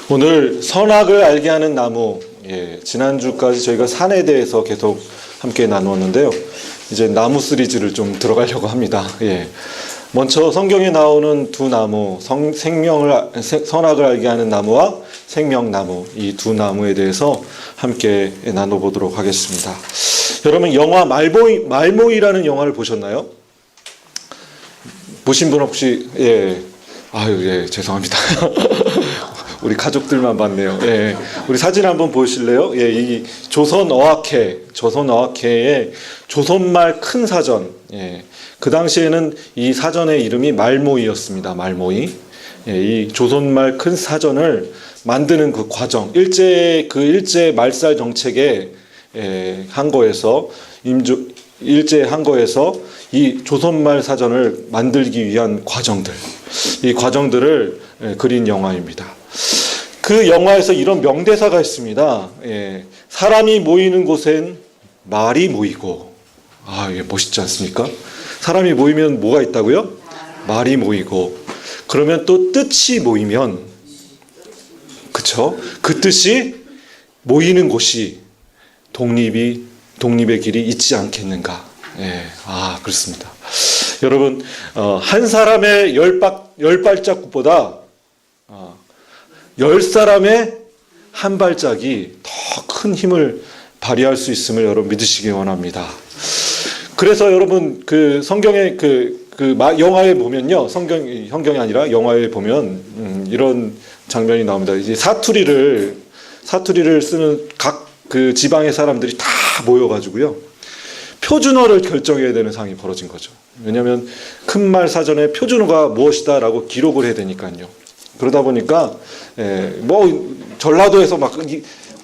오늘 선악을 알게 하는 나무, 지난주까지 저희가 산에 대해서 계속 함께 나누었는데요. 이제 나무 시리즈를 좀 들어가려고 합니다. 먼저 성경에 나오는 두 나무, 선악을 알게 하는 나무와 생명나무, 이 두 나무에 대해서 함께 나눠보도록 하겠습니다. 여러분, 영화 말모이라는 영화를 보셨나요? 보신 분 혹시? 죄송합니다. 우리 가족들만 봤네요. 우리 사진 한번 보실래요? 이 조선어학회의 조선말 큰 사전. 그 당시에는 이 사전의 이름이 말모이였습니다. 말모이. 이 조선말 큰 사전을 만드는 그 과정, 일제 말살 정책에 한 거에서 이 조선말 사전을 만들기 위한 과정들, 이 과정들을 그린 영화입니다. 그 영화에서 이런 명대사가 있습니다. 사람이 모이는 곳엔 말이 모이고, 멋있지 않습니까? 사람이 모이면 뭐가 있다고요? 말이 모이고, 그러면 또 뜻이 모이면, 그쵸? 그 뜻이 모이는 곳이 독립의 길이 있지 않겠는가? 그렇습니다. 여러분, 한 사람의 열 발자국보다 10사람의 한 발짝이 더 큰 힘을 발휘할 수 있음을 여러분 믿으시기 원합니다. 그래서 여러분, 그 성경의 영화에 보면요, 성경이 아니라 영화에 보면 이런 장면이 나옵니다. 이제 사투리를 쓰는 각 그 지방의 사람들이 다 모여가지고요, 표준어를 결정해야 되는 상황이 벌어진 거죠. 왜냐하면 큰말 사전에 표준어가 무엇이다라고 기록을 해야 되니까요. 그러다 보니까 전라도에서 막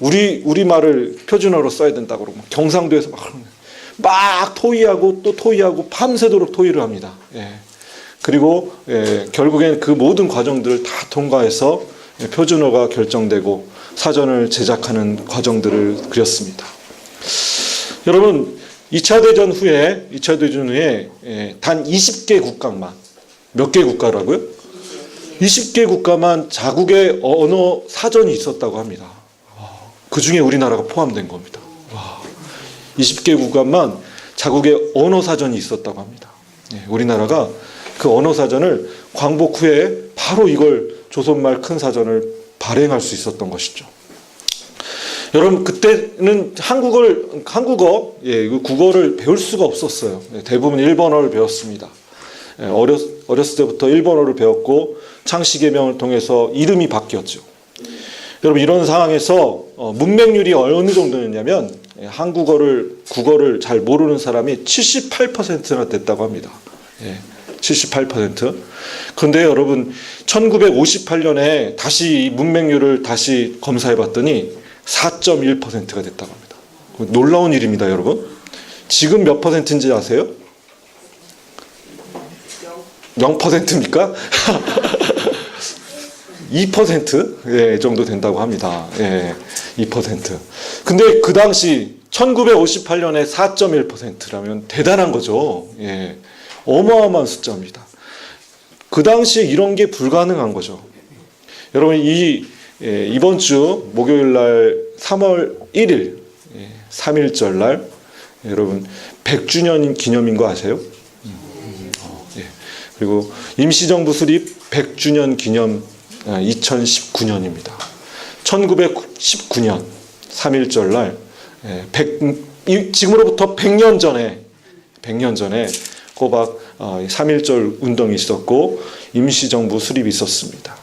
우리 말을 표준어로 써야 된다고 그러고, 경상도에서 막 토의하고 밤새도록 토의를 합니다. 그리고 결국엔 그 모든 과정들을 다 통과해서 표준어가 결정되고 사전을 제작하는 과정들을 그렸습니다. 여러분, 2차 대전 후에 단 20개 국가만, 몇 개 국가라고요? 20개 국가만 자국의 언어 사전이 있었다고 합니다. 그 중에 우리나라가 포함된 겁니다. 20개 국가만 자국의 언어 사전이 있었다고 합니다. 우리나라가 그 언어 사전을 광복 후에 바로 이걸 조선말 큰 사전을 발행할 수 있었던 것이죠. 여러분, 그때는 국어를 배울 수가 없었어요. 대부분 일본어를 배웠습니다. 어렸을 때부터 일본어를 배웠고 창씨개명을 통해서 이름이 바뀌었죠. 여러분, 이런 상황에서 문맹률이 어느 정도였냐면 국어를 잘 모르는 사람이 78%나 됐다고 합니다. 78%. 그런데 여러분, 1958년에 다시 이 문맹률을 다시 검사해 봤더니 4.1%가 됐다고 합니다. 놀라운 일입니다, 여러분. 지금 몇 퍼센트인지 아세요? 0%입니까? 2% 정도 된다고 합니다. 2%. 근데 그 당시 1958년에 4.1%라면 대단한 거죠. 어마어마한 숫자입니다. 그 당시에 이런 게 불가능한 거죠. 여러분, 이번 주 목요일 날 3월 1일 3.1절 날 여러분 100주년 기념인 거 아세요? 그리고 임시정부 수립 100주년 기념 2019년입니다. 1919년 3.1절 날 지금으로부터 100년 전에 꼬박 3.1절 운동이 있었고 임시정부 수립이 있었습니다.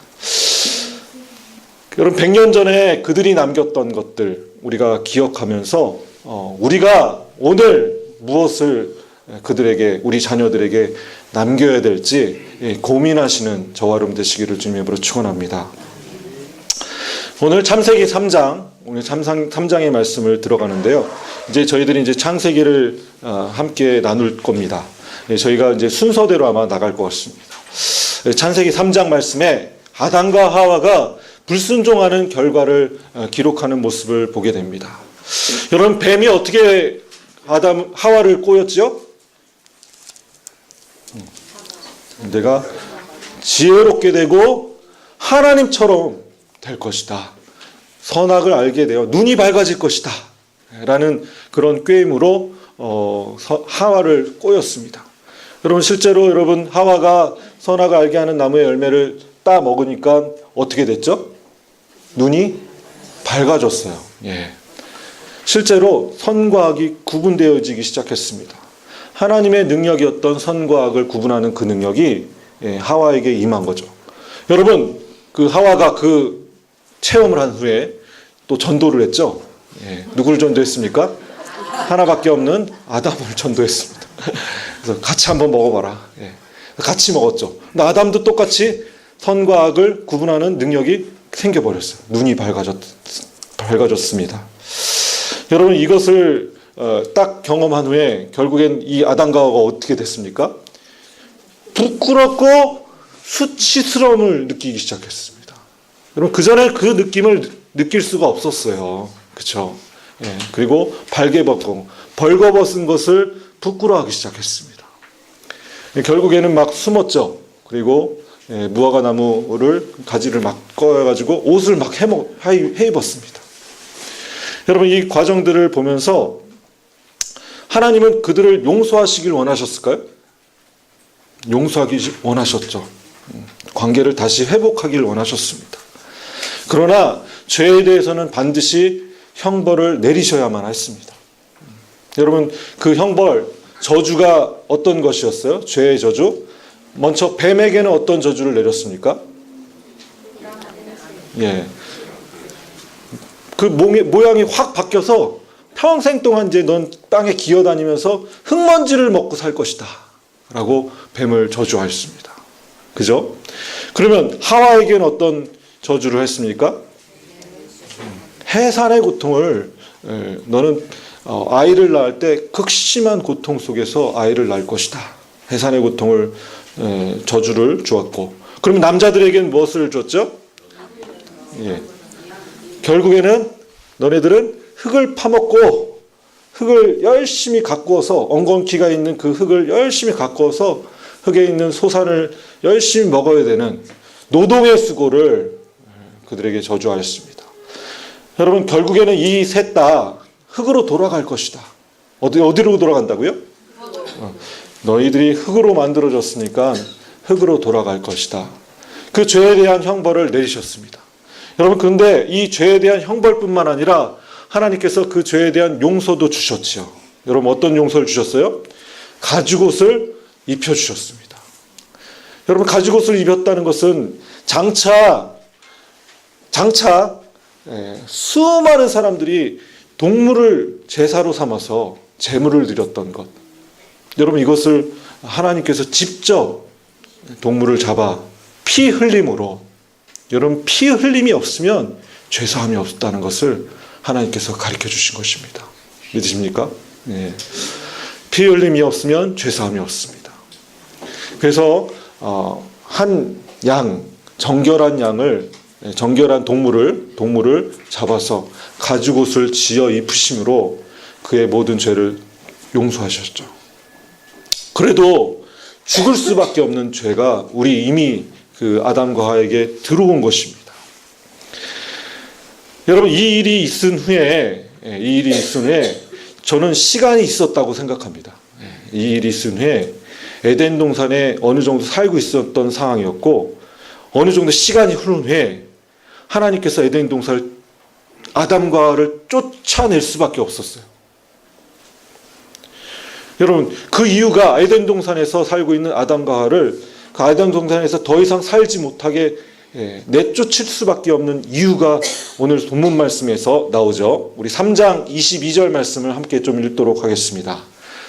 여러분, 100년 전에 그들이 남겼던 것들 우리가 기억하면서 우리가 오늘 무엇을 우리 자녀들에게 남겨야 될지 고민하시는 저와 여러분 되시기를 주님으로 축원합니다. 오늘 창세기 3장의 말씀을 들어가는데요. 이제 저희들이 창세기를 함께 나눌 겁니다. 저희가 이제 순서대로 아마 나갈 것 같습니다. 창세기 3장 말씀에 아담과 하와가 불순종하는 결과를 기록하는 모습을 보게 됩니다. 여러분, 뱀이 어떻게 하와를 꼬였죠? 내가 지혜롭게 되고 하나님처럼 될 것이다. 선악을 알게 되어 눈이 밝아질 것이다. 라는 그런 꾀임으로 하와를 꼬였습니다. 여러분 실제로 여러분 하와가 선악을 알게 하는 나무의 열매를 따 먹으니까 어떻게 됐죠? 눈이 밝아졌어요. 예. 실제로 선과 악이 구분되어지기 시작했습니다. 하나님의 능력이었던 선과 악을 구분하는 그 능력이 하와에게 임한 거죠. 여러분 그 하와가 그 체험을 한 후에 또 전도를 했죠. 누구를 전도했습니까? 하나밖에 없는 아담을 전도했습니다. 그래서 같이 한번 먹어봐라. 같이 먹었죠. 근데 아담도 똑같이 선과 악을 구분하는 능력이 생겨버렸어요. 눈이 밝아졌습니다. 여러분 이것을 딱 경험한 후에 결국엔 이 아담과 하와가 어떻게 됐습니까? 부끄럽고 수치스러움을 느끼기 시작했습니다. 여러분 그 전에 그 느낌을 느낄 수가 없었어요. 그렇죠? 그리고 벌거벗은 것을 부끄러워하기 시작했습니다. 결국에는 막 숨었죠. 그리고 무화과 나무를 가지를 막 꺼여가지고 옷을 막 해입었습니다. 여러분 이 과정들을 보면서 하나님은 그들을 용서하시길 원하셨을까요? 용서하기 원하셨죠. 관계를 다시 회복하길 원하셨습니다. 그러나 죄에 대해서는 반드시 형벌을 내리셔야만 했습니다. 여러분 그 형벌 저주가 어떤 것이었어요? 죄의 저주. 먼저 뱀에게는 어떤 저주를 내렸습니까? 그 모양이 확 바뀌어서 평생 동안 이제 넌 땅에 기어다니면서 흙먼지를 먹고 살 것이다 라고 뱀을 저주하였습니다. 그죠? 그러면 하와에게는 어떤 저주를 했습니까? 해산의 고통을 너는 아이를 낳을 때 극심한 고통 속에서 아이를 낳을 것이다. 해산의 고통을 저주를 주었고, 그러면 남자들에게는 무엇을 줬죠? 결국에는 너네들은 흙을 파먹고 흙을 열심히 가꾸어서 엉겅퀴가 있는 그 흙을 열심히 가꾸어서 흙에 있는 소산을 열심히 먹어야 되는 노동의 수고를 그들에게 저주하였습니다. 여러분 결국에는 이 셋 다 흙으로 돌아갈 것이다. 어디로 돌아간다고요? 너희들이 흙으로 만들어졌으니까 흙으로 돌아갈 것이다. 그 죄에 대한 형벌을 내리셨습니다. 여러분 그런데 이 죄에 대한 형벌뿐만 아니라 하나님께서 그 죄에 대한 용서도 주셨지요. 여러분 어떤 용서를 주셨어요? 가죽옷을 입혀주셨습니다. 여러분 가죽옷을 입혔다는 것은 장차 수많은 사람들이 동물을 제사로 삼아서 제물을 드렸던 것. 여러분 이것을 하나님께서 직접 동물을 잡아 피 흘림으로, 여러분 피 흘림이 없으면 죄사함이 없다는 것을 하나님께서 가르쳐 주신 것입니다. 믿으십니까? 피 흘림이 없으면 죄사함이 없습니다. 그래서 한 양, 정결한 동물을 잡아서 가죽옷을 지어 입으심으로 그의 모든 죄를 용서하셨죠. 그래도 죽을 수밖에 없는 죄가 우리 이미 그 아담과 하와에게 들어온 것입니다. 여러분 이 일이 있은 후에 저는 시간이 있었다고 생각합니다. 이 일이 있은 후에 에덴 동산에 어느 정도 살고 있었던 상황이었고, 어느 정도 시간이 흐른 후에 하나님께서 에덴 동산을 아담과 하와를 쫓아낼 수밖에 없었어요. 여러분 그 이유가 에덴 동산에서 살고 있는 아담과 하와를 그 에덴 동산에서 더 이상 살지 못하게 내쫓을 수밖에 없는 이유가 오늘 본문 말씀에서 나오죠. 우리 3장 22절 말씀을 함께 좀 읽도록 하겠습니다.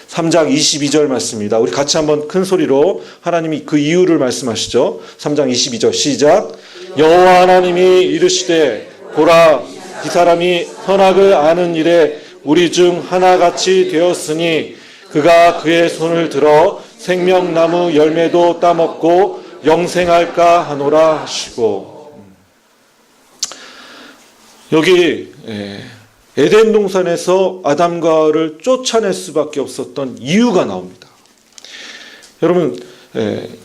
3장 22절 말씀입니다. 우리 같이 한번 큰 소리로 하나님이 그 이유를 말씀하시죠. 3장 22절 시작. 여호와 하나님이 이르시되 보라 이 사람이 선악을 아는 일에 우리 중 하나같이 되었으니 그가 그의 손을 들어 생명나무 열매도 따먹고 영생할까 하노라 하시고, 여기 에덴 동산에서 아담과 하와를 쫓아낼 수밖에 없었던 이유가 나옵니다. 여러분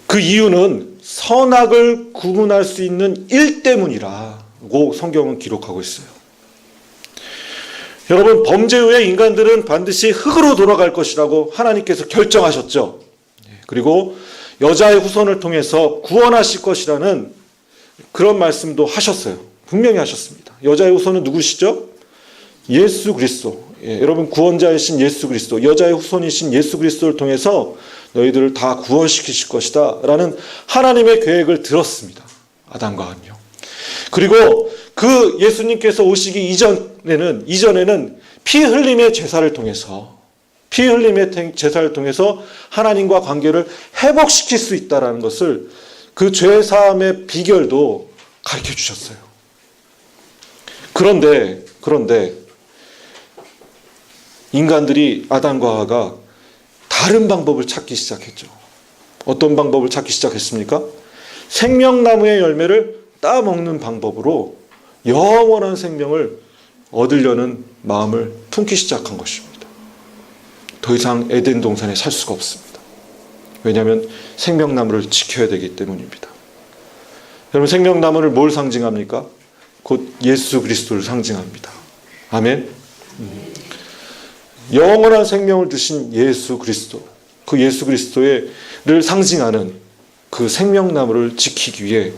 그 이유는 선악을 구분할 수 있는 일 때문이라 성경은 기록하고 있어요. 여러분, 범죄 후에 인간들은 반드시 흙으로 돌아갈 것이라고 하나님께서 결정하셨죠. 그리고 여자의 후손을 통해서 구원하실 것이라는 그런 말씀도 하셨어요. 분명히 하셨습니다. 여자의 후손은 누구시죠? 예수 그리스도. 여러분, 구원자이신 예수 그리스도, 여자의 후손이신 예수 그리스도를 통해서 너희들을 다 구원시키실 것이다 라는 하나님의 계획을 들었습니다. 아담과 하와는요. 그리고 그 예수님께서 오시기 이전에는 피 흘림의 제사를 통해서 하나님과 관계를 회복시킬 수 있다는 것을, 그 죄사함의 비결도 가르쳐 주셨어요. 그런데 인간들이, 아담과 하와가 다른 방법을 찾기 시작했죠. 어떤 방법을 찾기 시작했습니까? 생명나무의 열매를 따먹는 방법으로 영원한 생명을 얻으려는 마음을 품기 시작한 것입니다. 더 이상 에덴 동산에 살 수가 없습니다. 왜냐하면 생명나무를 지켜야 되기 때문입니다. 여러분, 생명나무를 뭘 상징합니까? 곧 예수 그리스도를 상징합니다. 아멘. 영원한 생명을 주신 예수 그리스도, 그 예수 그리스도를 상징하는 그 생명나무를 지키기 위해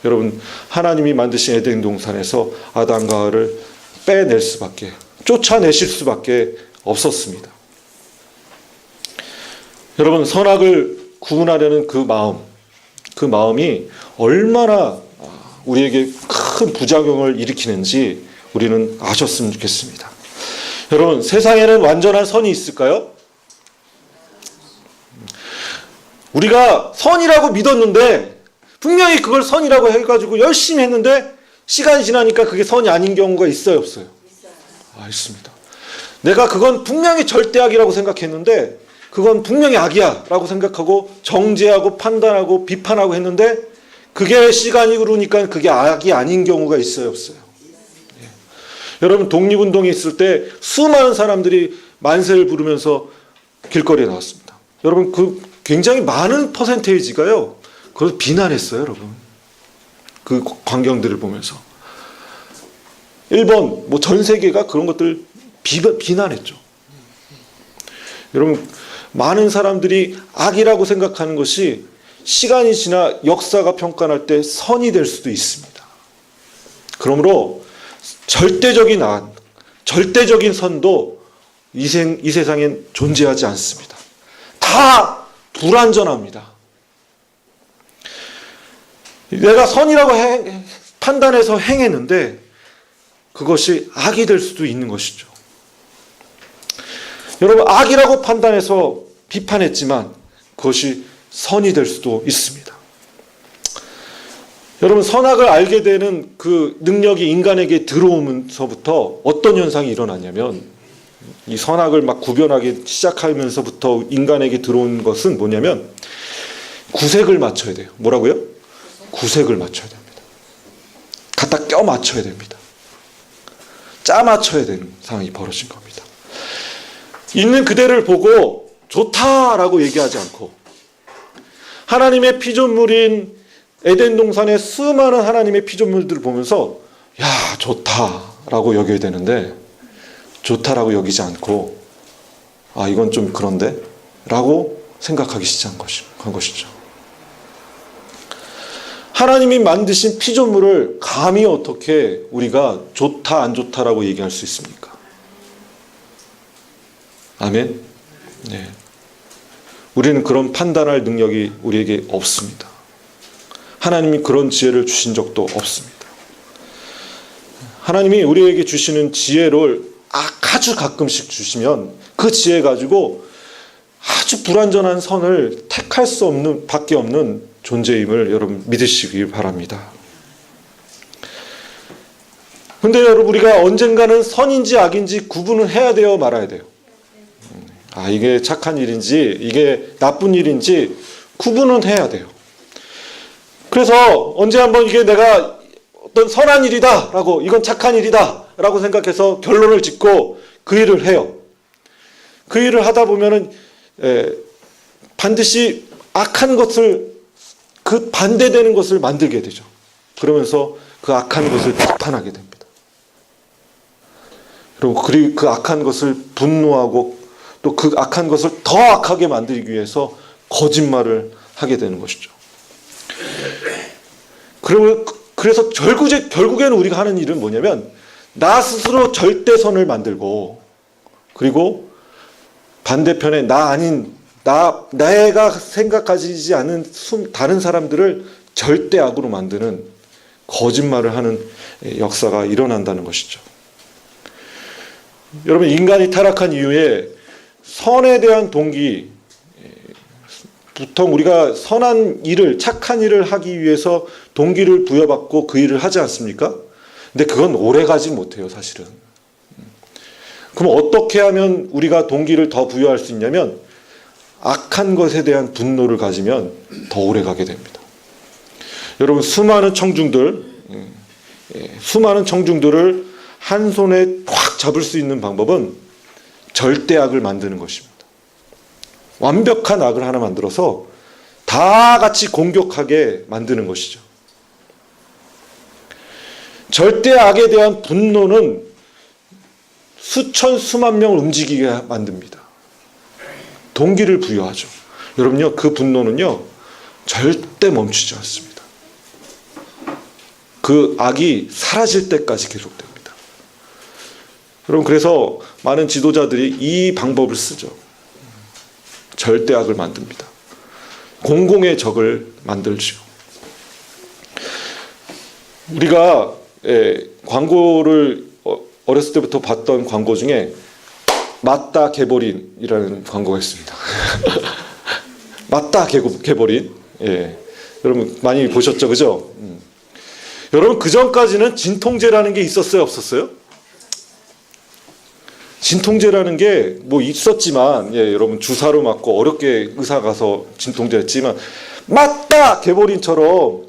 여러분, 하나님이 만드신 에덴 동산에서 아담과 하와를 쫓아내실 수밖에 없었습니다. 여러분, 선악을 구분하려는 그 마음이 얼마나 우리에게 큰 부작용을 일으키는지 우리는 아셨으면 좋겠습니다. 여러분, 세상에는 완전한 선이 있을까요? 우리가 선이라고 믿었는데, 분명히 그걸 선이라고 해가지고 열심히 했는데 시간이 지나니까 그게 선이 아닌 경우가 있어요, 없어요? 있습니다. 내가 그건 분명히 절대악이라고 생각했는데 그건 분명히 악이야 라고 생각하고 정죄하고 판단하고 비판하고 했는데 그게 시간이 흐르니까 그게 악이 아닌 경우가 있어요, 없어요? 여러분, 독립운동이 있을 때 수많은 사람들이 만세를 부르면서 길거리에 나왔습니다. 여러분, 그 굉장히 많은 퍼센테이지가요, 그걸 비난했어요, 여러분. 그 광경들을 보면서. 일본, 전 세계가 그런 것들 비난했죠. 여러분, 많은 사람들이 악이라고 생각하는 것이 시간이 지나 역사가 평가할 때 선이 될 수도 있습니다. 그러므로 절대적인 악, 절대적인 선도 이 세상엔 존재하지 않습니다. 다 불완전합니다. 내가 선이라고 판단해서 행했는데 그것이 악이 될 수도 있는 것이죠. 여러분, 악이라고 판단해서 비판했지만 그것이 선이 될 수도 있습니다. 여러분, 선악을 알게 되는 그 능력이 인간에게 들어오면서부터 어떤 현상이 일어나냐면, 이 선악을 막 구별하기 시작하면서부터 인간에게 들어온 것은 뭐냐면 구색을 맞춰야 돼요. 뭐라고요? 구색을 맞춰야 됩니다. 갖다 껴 맞춰야 됩니다. 짜 맞춰야 되는 상황이 벌어진 겁니다. 있는 그대를 보고 좋다라고 얘기하지 않고, 하나님의 피조물인 에덴 동산의 수많은 하나님의 피조물들을 보면서 야, 좋다라고 여겨야 되는데 좋다라고 여기지 않고 이건 좀 그런데 라고 생각하기 시작한 것이죠. 하나님이 만드신 피조물을 감히 어떻게 우리가 좋다 안 좋다라고 얘기할 수 있습니까? 아멘. 네. 우리는 그런 판단할 능력이 우리에게 없습니다. 하나님이 그런 지혜를 주신 적도 없습니다. 하나님이 우리에게 주시는 지혜를 아주 가끔씩 주시면 그 지혜 가지고 아주 불완전한 선을 택할 수 없는 밖에 없는 존재임을 여러분 믿으시길 바랍니다. 근데 여러분, 우리가 언젠가는 선인지 악인지 구분을 해야 돼요, 말아야 돼요? 이게 착한 일인지 이게 나쁜 일인지 구분은 해야 돼요. 그래서 언제 한번 이게 내가 어떤 선한 일이다 라고, 이건 착한 일이다 라고 생각해서 결론을 짓고 그 일을 해요. 그 일을 하다 보면은 반드시 악한 것을, 그 반대되는 것을 만들게 되죠. 그러면서 그 악한 것을 비판하게 됩니다. 그리고 그 악한 것을 분노하고 또 그 악한 것을 더 악하게 만들기 위해서 거짓말을 하게 되는 것이죠. 그래서 결국에는 우리가 하는 일은 뭐냐면 나 스스로 절대선을 만들고 그리고 반대편에 내가 생각하지 않은 다른 사람들을 절대악으로 만드는 거짓말을 하는 역사가 일어난다는 것이죠. 여러분, 인간이 타락한 이후에 선에 대한 동기, 보통 우리가 선한 일을, 착한 일을 하기 위해서 동기를 부여받고 그 일을 하지 않습니까? 근데 그건 오래 가지 못해요, 사실은. 그럼 어떻게 하면 우리가 동기를 더 부여할 수 있냐면 악한 것에 대한 분노를 가지면 더 오래 가게 됩니다. 여러분, 수많은 청중들을 한 손에 확 잡을 수 있는 방법은 절대악을 만드는 것입니다. 완벽한 악을 하나 만들어서 다 같이 공격하게 만드는 것이죠. 절대악에 대한 분노는 수천 수만 명을 움직이게 만듭니다. 동기를 부여하죠. 여러분요, 그 분노는요 절대 멈추지 않습니다. 그 악이 사라질 때까지 계속됩니다. 여러분, 그래서 많은 지도자들이 이 방법을 쓰죠. 절대악을 만듭니다. 공공의 적을 만들죠. 우리가 광고를 어렸을 때부터 봤던 광고 중에 맞다 개보린이라는 광고가 있습니다. 맞다 개보린. 예. 여러분 많이 보셨죠, 그죠? 여러분, 그 전까지는 진통제라는 게 있었어요, 없었어요? 진통제라는 게 뭐 있었지만, 여러분 주사로 맞고 어렵게 의사 가서 진통제 했지만, 맞다 개보린처럼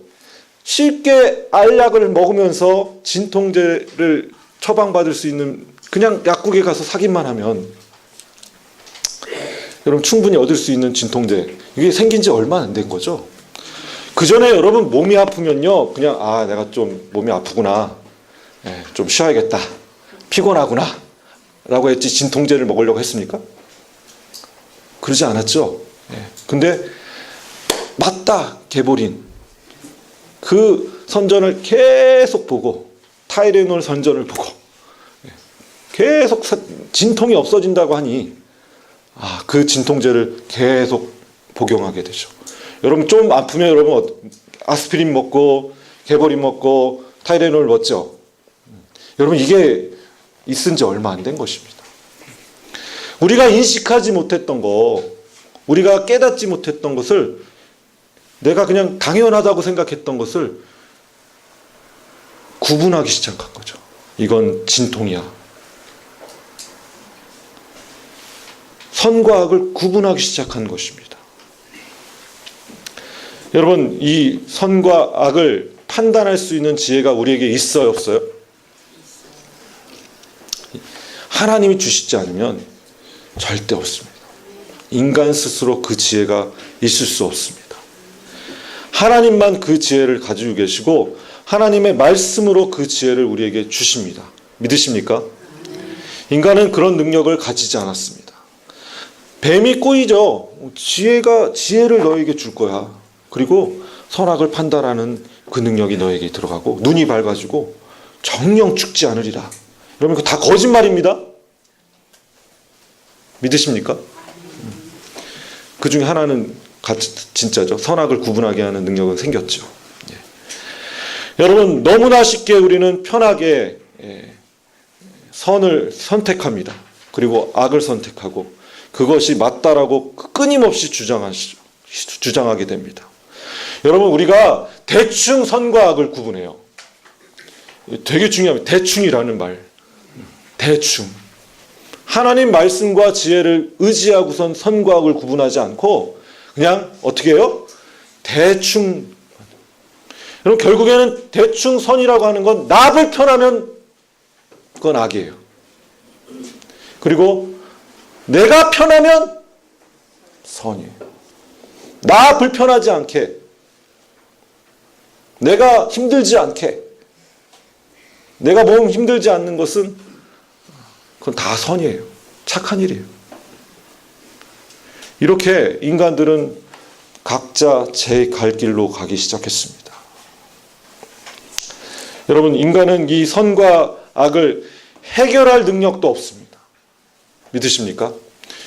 쉽게 알약을 먹으면서 진통제를 처방받을 수 있는, 그냥 약국에 가서 사기만 하면 여러분 충분히 얻을 수 있는 진통제, 이게 생긴 지 얼마 안 된 거죠. 그 전에 여러분 몸이 아프면요 그냥 내가 좀 몸이 아프구나, 좀 쉬어야겠다, 피곤하구나 라고 했지 진통제를 먹으려고 했습니까? 그러지 않았죠. 근데 맞다 개보린 그 선전을 계속 보고, 타이레놀 선전을 보고 계속 진통이 없어진다고 하니 그 진통제를 계속 복용하게 되죠. 여러분 좀 아프면 여러분 아스피린 먹고 개보린 먹고 타이레놀 먹죠. 여러분 이게 있은 지 얼마 안 된 것입니다. 우리가 인식하지 못했던 거, 우리가 깨닫지 못했던 것을, 내가 그냥 당연하다고 생각했던 것을 구분하기 시작한 거죠. 이건 진통이야. 선과 악을 구분하기 시작한 것입니다. 여러분, 이 선과 악을 판단할 수 있는 지혜가 우리에게 있어요, 없어요? 하나님이 주시지 않으면 절대 없습니다. 인간 스스로 그 지혜가 있을 수 없습니다. 하나님만 그 지혜를 가지고 계시고 하나님의 말씀으로 그 지혜를 우리에게 주십니다. 믿으십니까? 인간은 그런 능력을 가지지 않았습니다. 뱀이 꼬이죠. 지혜를 너에게 줄 거야. 그리고 선악을 판단하는 그 능력이 너에게 들어가고 눈이 밝아지고 정령 죽지 않으리라. 여러분, 그거 다 거짓말입니다. 믿으십니까? 그 중에 하나는 진짜죠. 선악을 구분하게 하는 능력은 생겼죠. 여러분, 너무나 쉽게 우리는 편하게 선을 선택합니다. 그리고 악을 선택하고 그것이 맞다라고 끊임없이 주장하게 됩니다. 여러분, 우리가 대충 선과 악을 구분해요. 되게 중요합니다. 대충이라는 말. 대충. 하나님 말씀과 지혜를 의지하고선 선과 악을 구분하지 않고 그냥 어떻게 해요? 대충. 여러분, 결국에는 대충 선이라고 하는 건 나 불편하면 그건 악이에요. 그리고 내가 편하면 선이에요. 나 불편하지 않게, 내가 힘들지 않게 내가 몸 힘들지 않는 것은 그건 다 선이에요. 착한 일이에요. 이렇게 인간들은 각자 제 갈 길로 가기 시작했습니다. 여러분, 인간은 이 선과 악을 해결할 능력도 없습니다. 믿으십니까?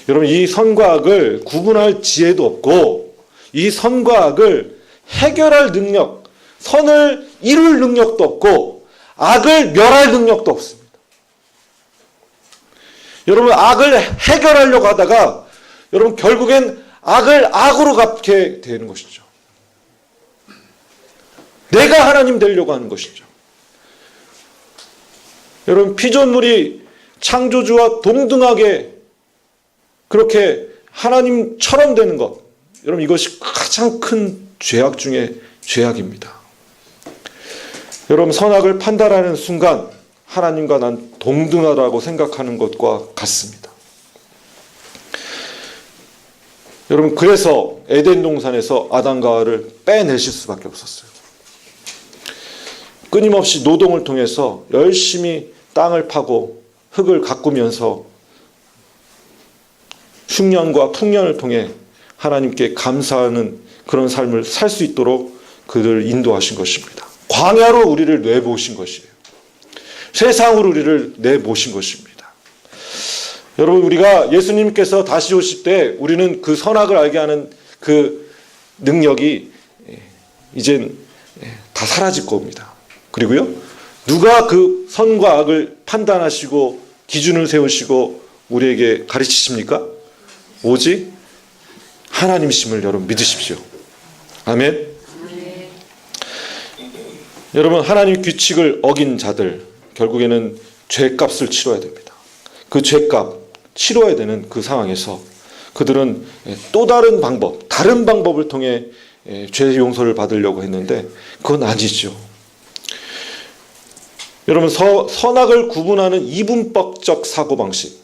여러분, 이 선과 악을 구분할 지혜도 없고, 이 선과 악을 해결할 능력, 선을 이룰 능력도 없고, 악을 멸할 능력도 없습니다. 여러분, 악을 해결하려고 하다가 여러분 결국엔 악을 악으로 갚게 되는 것이죠. 내가 하나님 되려고 하는 것이죠. 여러분, 피조물이 창조주와 동등하게 그렇게 하나님처럼 되는 것, 여러분 이것이 가장 큰 죄악 중에 죄악입니다. 여러분, 선악을 판단하는 순간 하나님과 난 동등하다고 생각하는 것과 같습니다. 여러분, 그래서 에덴 동산에서 아담과 하와를 빼내실 수밖에 없었어요. 끊임없이 노동을 통해서 열심히 땅을 파고 흙을 가꾸면서 흉년과 풍년을 통해 하나님께 감사하는 그런 삶을 살 수 있도록 그들을 인도하신 것입니다. 광야로 우리를 내보신 것이에요. 세상으로 우리를 내모신 것입니다. 여러분, 우리가 예수님께서 다시 오실 때 우리는 그 선악을 알게 하는 그 능력이 이젠 다 사라질 겁니다. 그리고요, 누가 그 선과 악을 판단하시고 기준을 세우시고 우리에게 가르치십니까? 오직 하나님이심을 여러분 믿으십시오. 아멘. 여러분, 하나님 규칙을 어긴 자들 결국에는 죄값을 치러야 됩니다. 그 죄값 치러야 되는 그 상황에서 그들은 또 다른 방법, 다른 방법을 통해 죄 용서를 받으려고 했는데 그건 아니죠. 여러분, 선악을 구분하는 이분법적 사고방식,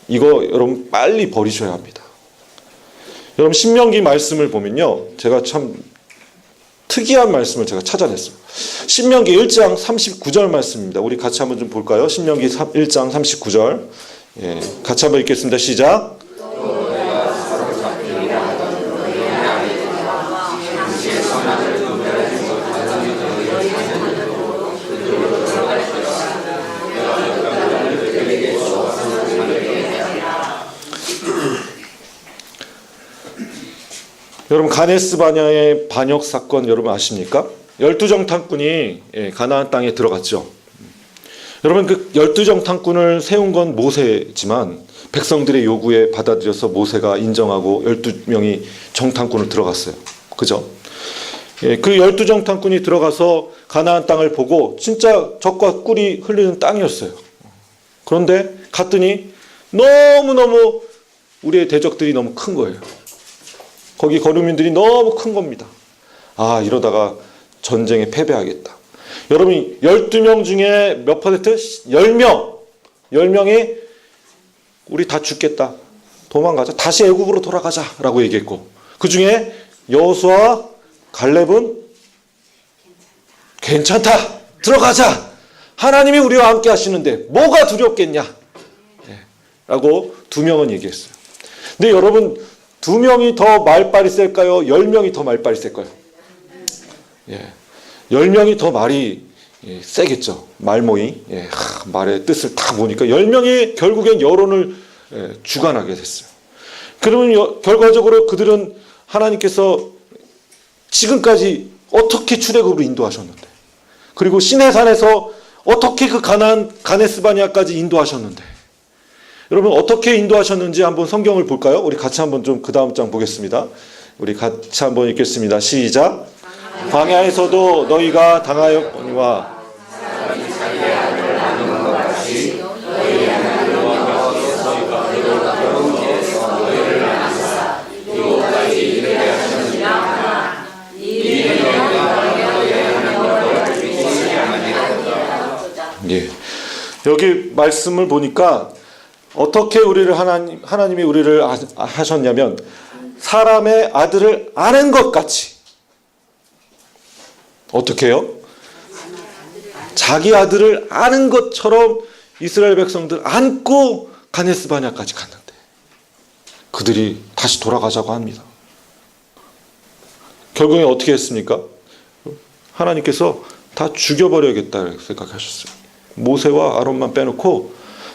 이거 여러분 빨리 버리셔야 합니다. 여러분, 신명기 말씀을 보면요, 제가 참 특이한 말씀을 제가 찾아냈어요. 신명기 1장 39절 말씀입니다. 우리 같이 한번 좀 볼까요? 신명기 1장 39절. 예, 같이 한번 읽겠습니다. 시작. 여러분, 가데스 바네아의 반역 사건 여러분 아십니까? 12정탐꾼이 가나안 땅에 들어갔죠. 여러분, 그 12정탐꾼을 세운 건 모세지만 백성들의 요구에 받아들여서 모세가 인정하고 12명이 정탐꾼을 들어갔어요. 그죠? 그 12정탐꾼이 들어가서 가나안 땅을 보고 진짜 젖과 꿀이 흘리는 땅이었어요. 그런데 갔더니 너무너무 우리의 대적들이 너무 큰 거예요. 거기 거류민들이 너무 큰 겁니다. 아, 이러다가 전쟁에 패배하겠다. 여러분, 12명 중에 몇 퍼센트? 10명. 10명이 우리 다 죽겠다. 도망가자. 다시 애굽으로 돌아가자. 라고 얘기했고, 그 중에 여호수아와 갈렙은 괜찮다. 들어가자. 하나님이 우리와 함께 하시는데 뭐가 두렵겠냐. 라고 2명은 얘기했어요. 근데 여러분, 2명이 더 말빨이 셀까요? 10명이 더 말빨이 셀까요? 10명이 더 말이 세겠죠. 말모이. 말의 뜻을 다 보니까 10명이 결국엔 여론을 주관하게 됐어요. 그러면 결과적으로 그들은 하나님께서 지금까지 어떻게 출애굽으로 인도하셨는데, 그리고 시내산에서 어떻게 그 가데스 바네아까지 인도하셨는데, 여러분 어떻게 인도하셨는지 한번 성경을 볼까요? 우리 같이 한번 좀 그 다음 장 보겠습니다. 우리 같이 한번 읽겠습니다. 시작. 광야에서도 너희가 당하였거니와 예. 여기 말씀을 보니까 어떻게 우리를 하나님이 우리를 하셨냐면 사람의 아들을 아는 것 같이. 어떻게 해요? 자기 아들을 아는 것처럼 이스라엘 백성들 안고 가데스 바네아까지 갔는데 그들이 다시 돌아가자고 합니다. 결국에 어떻게 했습니까? 하나님께서 다 죽여버려야겠다 생각하셨어요. 모세와 아론만 빼놓고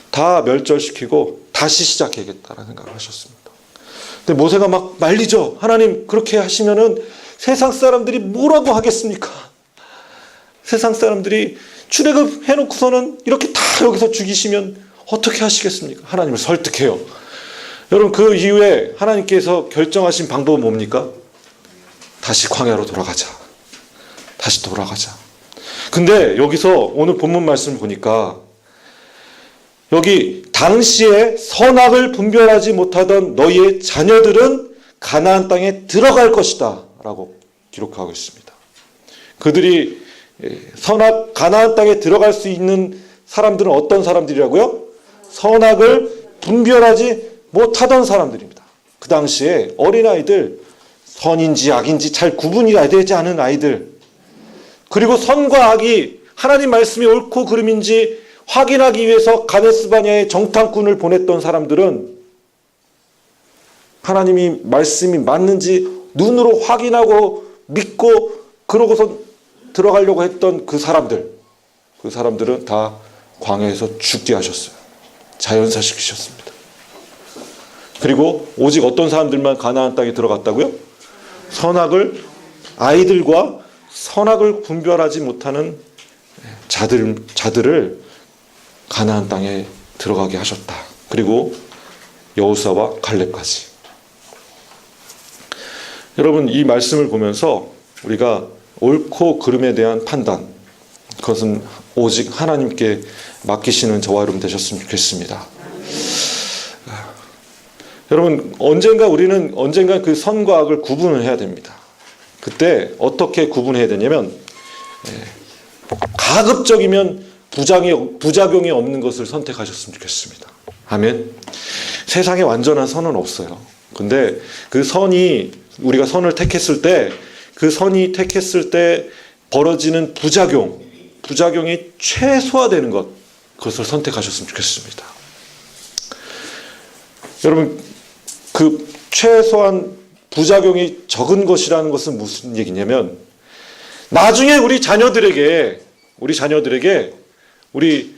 다 멸절시키고 다시 시작해야겠다라는 생각을 하셨습니다. 근데 모세가 막 말리죠. 하나님 그렇게 하시면은 세상 사람들이 뭐라고 하겠습니까? 세상 사람들이 출애굽 해놓고서는 이렇게 다 여기서 죽이시면 어떻게 하시겠습니까? 하나님을 설득해요. 여러분 그 이후에 하나님께서 결정하신 방법은 뭡니까? 다시 광야로 돌아가자. 다시 돌아가자. 근데 여기서 오늘 본문 말씀을 보니까 여기 당시에 선악을 분별하지 못하던 너희의 자녀들은 가나안 땅에 들어갈 것이다 라고 기록하고 있습니다. 그들이 가나안 땅에 들어갈 수 있는 사람들은 어떤 사람들이라고요? 선악을 분별하지 못하던 사람들입니다. 그 당시에 어린아이들, 선인지 악인지 잘 구분이 되지 않은 아이들, 그리고 선과 악이 하나님 말씀이 옳고 그름인지 확인하기 위해서 가데스 바네아에 정탐꾼을 보냈던 사람들은 하나님이 말씀이 맞는지 눈으로 확인하고 믿고 그러고서 들어가려고 했던 그 사람들은 다 광야에서 죽게 하셨어요. 자연사시키셨습니다. 그리고 오직 어떤 사람들만 가나안 땅에 들어갔다고요? 아이들과 선악을 분별하지 못하는 자들을 가나안 땅에 들어가게 하셨다. 그리고 여호수아와 갈렙까지. 여러분 이 말씀을 보면서 우리가 옳고 그름에 대한 판단, 그것은 오직 하나님께 맡기시는 저와 여러분 되셨으면 좋겠습니다. 여러분 우리는 언젠가 그 선과 악을 구분을 해야 됩니다. 그때 어떻게 구분해야 되냐면 가급적이면 부작용이 없는 것을 선택하셨으면 좋겠습니다. 아멘. 세상에 완전한 선은 없어요. 근데 그 선이 우리가 선을 택했을 때 그 선이 택했을 때 벌어지는 부작용이 최소화되는 그것을 선택하셨으면 좋겠습니다. 여러분 그 최소한 부작용이 적은 것이라는 것은 무슨 얘기냐면 나중에 우리 자녀들에게 우리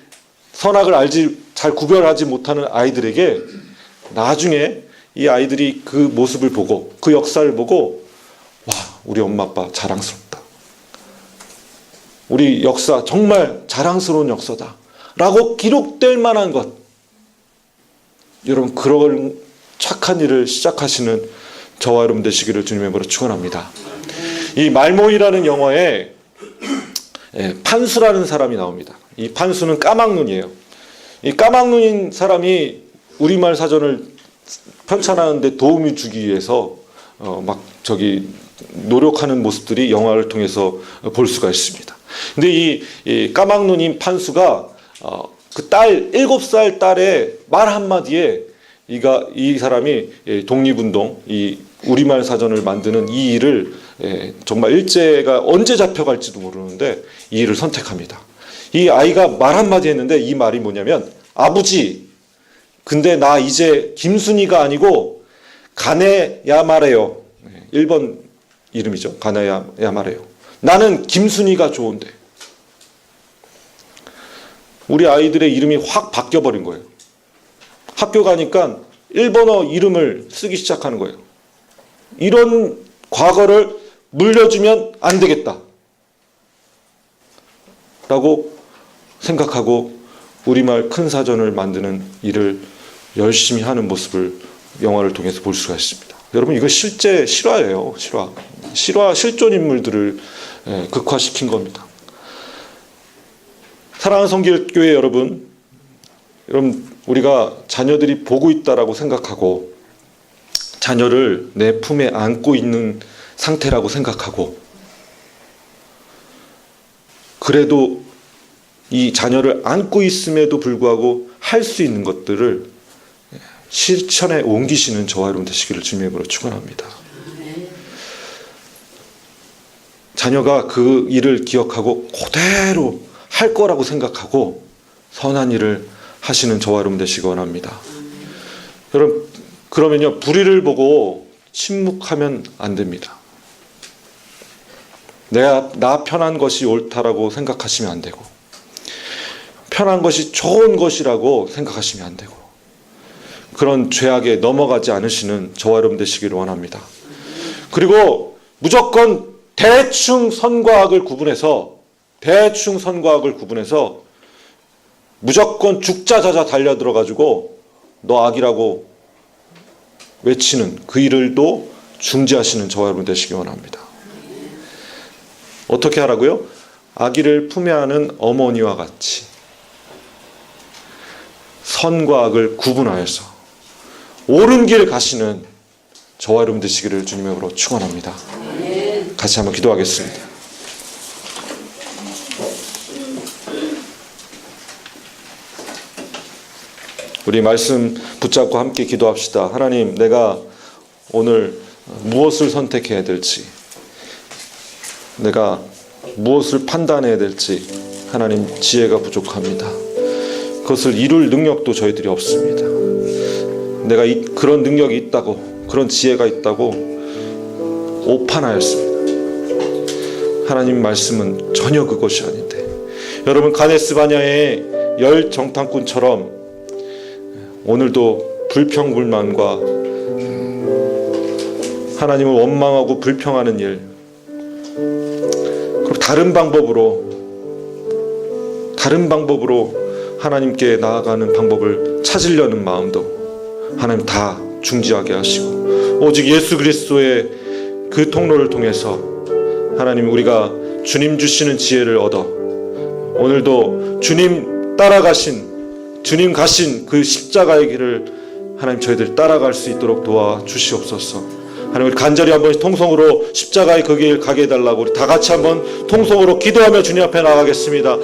선악을 잘 구별하지 못하는 아이들에게 나중에 이 아이들이 그 모습을 보고 그 역사를 보고 와 우리 엄마 아빠 자랑스럽다. 우리 역사 정말 자랑스러운 역사다 라고 기록될 만한 것. 여러분 그런 착한 일을 시작하시는 저와 여러분 되시기를 주님의 이름으로 축원합니다. 이 말모이라는 영어에 판수라는 사람이 나옵니다. 이 판수는 까막눈이에요. 이 까막눈인 사람이 우리말 사전을 편찬하는데 도움을 주기 위해서 노력하는 모습들이 영화를 통해서 볼 수가 있습니다. 근데 이 까막눈인 판수가 그 7살 딸의 말 한마디에 이 사람이 독립운동, 이 우리말 사전을 만드는 이 일을 정말 일제가 언제 잡혀갈지도 모르는데 이 일을 선택합니다. 이 아이가 말 한마디 했는데 이 말이 뭐냐면 아버지, 근데 나 이제 김순이가 아니고 가네야마래요. 1번 이름이죠. 가네야마래요. 나는 김순이가 좋은데. 우리 아이들의 이름이 확 바뀌어버린 거예요. 학교 가니까 일본어 이름을 쓰기 시작하는 거예요. 이런 과거를 물려주면 안 되겠다 라고 생각하고 우리말 큰 사전을 만드는 일을 열심히 하는 모습을 영화를 통해서 볼 수가 있습니다. 여러분 이거 실제 실화예요. 실존 인물들을 극화시킨 겁니다. 사랑하는 성결교회 여러분 우리가 자녀들이 보고 있다라고 생각하고 자녀를 내 품에 안고 있는 상태라고 생각하고 그래도 이 자녀를 안고 있음에도 불구하고 할 수 있는 것들을 실천에 옮기시는 저와 여러분 되시기를 주님의 이름으로 축원합니다. 자녀가 그 일을 기억하고 그대로 할 거라고 생각하고 선한 일을 하시는 저와 여러분 되시기 원합니다. 여러분, 그러면요, 불의를 보고 침묵하면 안 됩니다. 나 편한 것이 옳다라고 생각하시면 안 되고, 편한 것이 좋은 것이라고 생각하시면 안 되고, 그런 죄악에 넘어가지 않으시는 저와 여러분 되시기를 원합니다. 그리고 무조건 대충 선과 악을 구분해서 무조건 죽자자자 달려들어가지고 너 악이라고 외치는 그 일을도 중지하시는 저와 여러분 되시기 원합니다. 어떻게 하라고요? 아기를 품에 안은 어머니와 같이 선과 악을 구분하여서 옳은 길 가시는 저와 여러분 되시기를 주님의 이름으로 축원합니다. 같이 한번 기도하겠습니다. 우리 말씀 붙잡고 함께 기도합시다. 하나님, 내가 오늘 무엇을 선택해야 될지, 내가 무엇을 판단해야 될지 하나님 지혜가 부족합니다. 그것을 이룰 능력도 저희들이 없습니다. 내가 그런 능력이 있다고, 그런 지혜가 있다고 오판하였습니다. 하나님 말씀은 전혀 그것이 아닌데, 여러분 가데스 바냐의 열 정탐꾼처럼 오늘도 불평불만과 하나님을 원망하고 불평하는 일, 그리고 다른 방법으로 하나님께 나아가는 방법을 찾으려는 마음도 하나님 다 중지하게 하시고, 오직 예수 그리스도의 그 통로를 통해서 하나님 우리가 주님 주시는 지혜를 얻어 오늘도 주님 가신 그 십자가의 길을 하나님 저희들 따라갈 수 있도록 도와주시옵소서. 하나님 우리 간절히 한번 통성으로 십자가의 그 길 가게 해달라고 우리 다 같이 한번 통성으로 기도하며 주님 앞에 나가겠습니다.